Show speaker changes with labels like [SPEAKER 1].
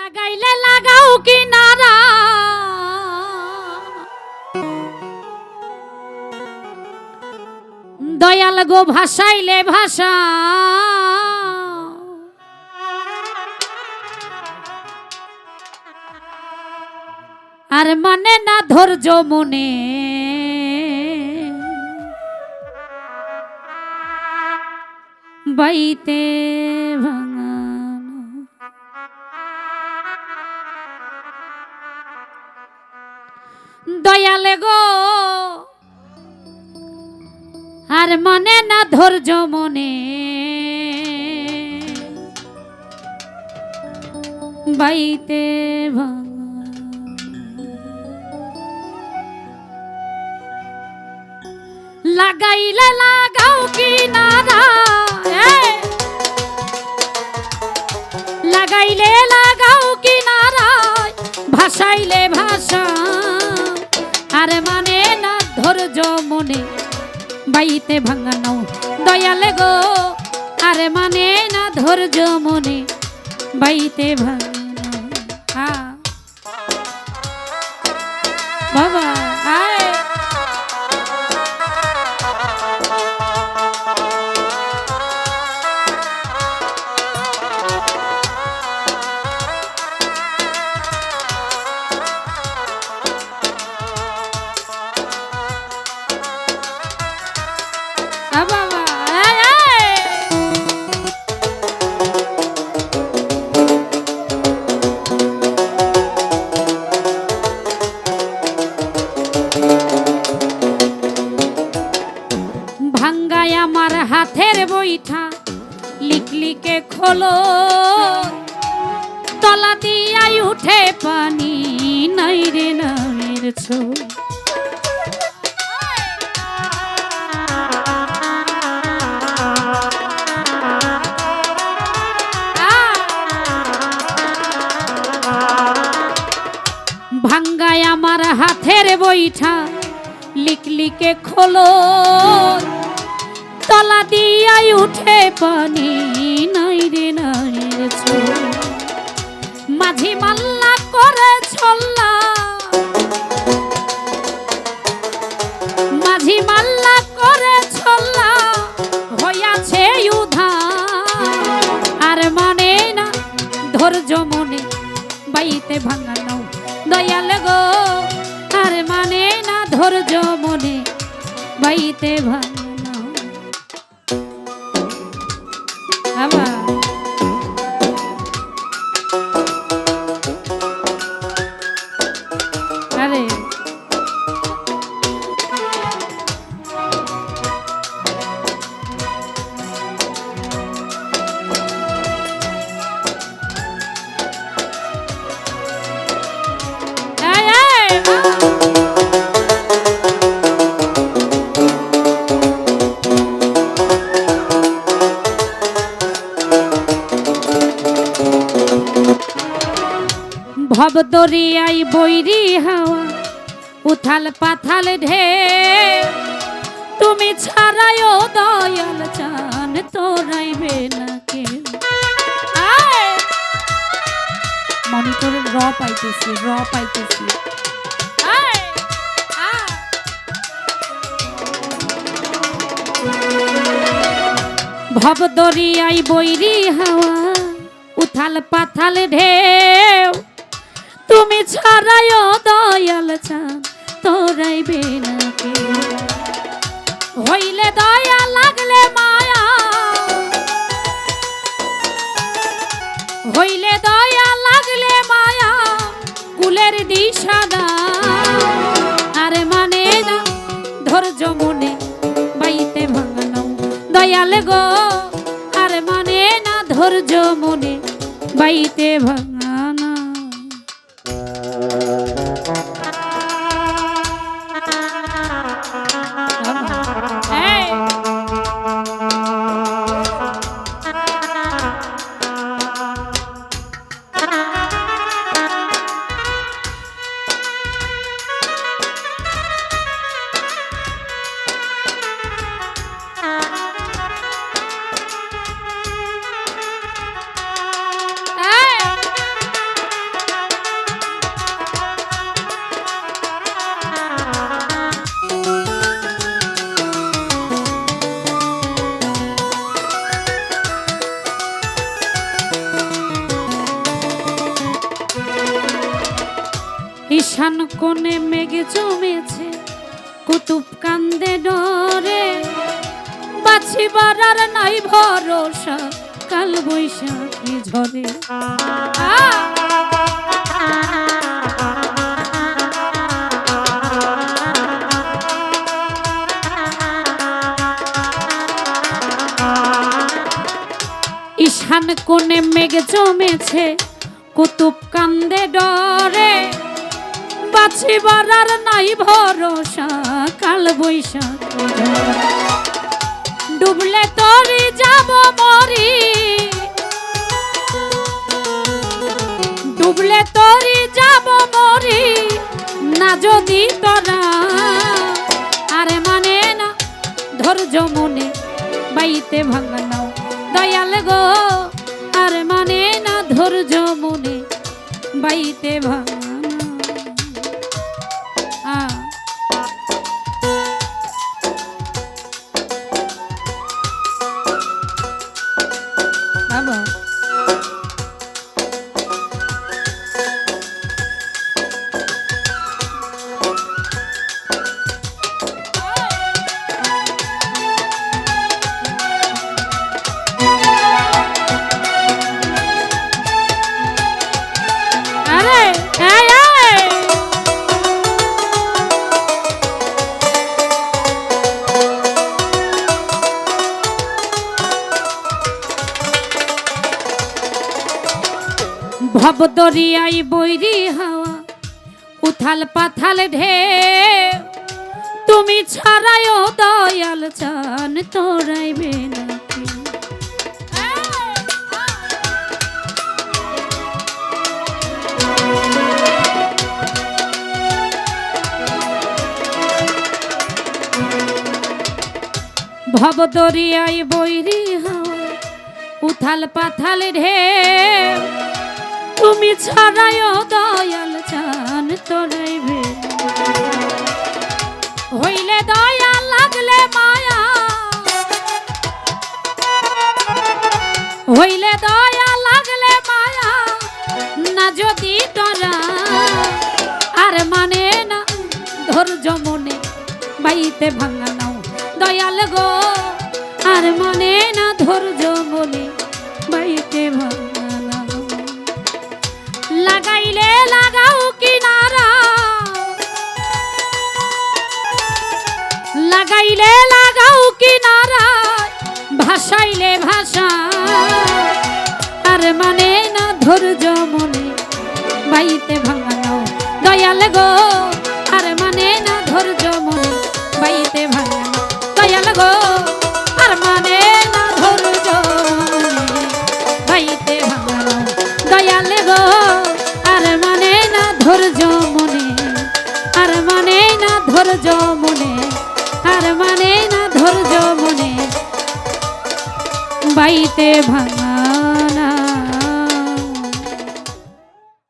[SPEAKER 1] লাগাইলে লাগাও কিনারা দয়াল গো ভাসাইলে ভাষা আর মানে না ধৈর্য মনে বাইতে ভাঙানো দয়ালে গো আর মানে না ধৈর্য মনে বাইতে লাগাইলে লাগাও কিনারা লাগাইলে লাগাও কিনারা ভাসাইলে ভাষা আর মানে না ধৈর্য মনে বাইতে ভাঙানো দয়ালে গো আরে মানে না ধৈর্য মনে বাইতে ভাঙানো বাবা ভাঙ্গায় আমার হাতের বইটা লিকলিকে খোলো তলা দিয়াই উঠে পানি নাই রে নামের ছো ভাঙ্গায় আমার হাতের বইটা লিকলিকে খোলো তলা দিয়াই উঠে পানি নাই রে নাইর ছো মাঝি মাল্লা করে ছল্লা মাঝি মাল্লা করে ছল্লা হইয়াছে উধা আর মানে না ধৈর্য মনে বাইতে ভাঙানো দয়াল গো আর মানে না ধৈর্য মনে বাইতে ভাঙানো আরে ভব দরিয়াই বৈরি হাওয়া উথাল পাথাল ঢে তুমি ছাড়াইও দয়াল চান তোরাইবে নাকি মনিটরের র পাইতেছি ভব দরিয়াই বৈরি হাওয়া উথাল পাথাল ঢেউ তুমি ছাড়াইও দয়াল চান তোরাইবে নাকি হইলে দয়া লাগলে মায়া হইলে দয়া লাগলে মায়া কুলের দিশা আরে মানে না ধৈর্য মনে বাইতে ভাঙানো দয়াল গো আরে মানে না ধৈর্য মনে বাইতে ভাঙানো ঈশান কোণে মেঘে জমেছে কুতুব কান্দে ডরে বাঁচিবার আর নাই ভরসা কাল বৈশাখী ঝরে ঈশান কোণে মেঘ জমেছে কুতুব কান্দে ডরে বাঁচিবার আর নাই ভরসা কাল বৈশাখী ডুবলে তরি যাব মরি ডুবলে তরি যাব মরি না যদি তোরা আরে মানে না ধৈর্য মনে বাইতে ভাঙা নাও দয়াল গো আর মানে না ধৈর্য মনে বাইতে ভাঙা বাবা ভব দরিয়াই বৈরি হাওয়া উথাল পাথাল ঢেউ তুমি ছাড়ায়ও দয়াল চান তোরাইবে নাকি ভব দরিয়াই বৈরি হাওয়া উথাল পাথাল ঢেউ তুমি ছাড়ায়ও দয়াল চান তোরাইবে হইলে দয়া লাগলে মায়া হইলে দয়া লাগলে মায়া না যদি তোরা আর মানে না ধৈর্য মনে বাইতে ভাঙা নাও দয়াল গো আর মানে না ধৈর্য মনে বাইতে ভাঙা লাগাইলে লাগাও কিনারা লাগাইলে লাগাও কিনারা ভাসাইলে ভাষা আর মানে না ধৈর্য মনে বাইতে ভাঙা নাও দয়াল গো আর মানে না ধৈর্য মনে বাইতে ভাঙা নাও দয়াল গো আর মানে না ধৈর্য মনে বাইতে ভাঙা নাও দয়াল গো আর মানে না ধৈর্য মনে আর মানে না ধৈর্য মনে আর মানে না ধৈর্য মনে বাইতে ভাঙা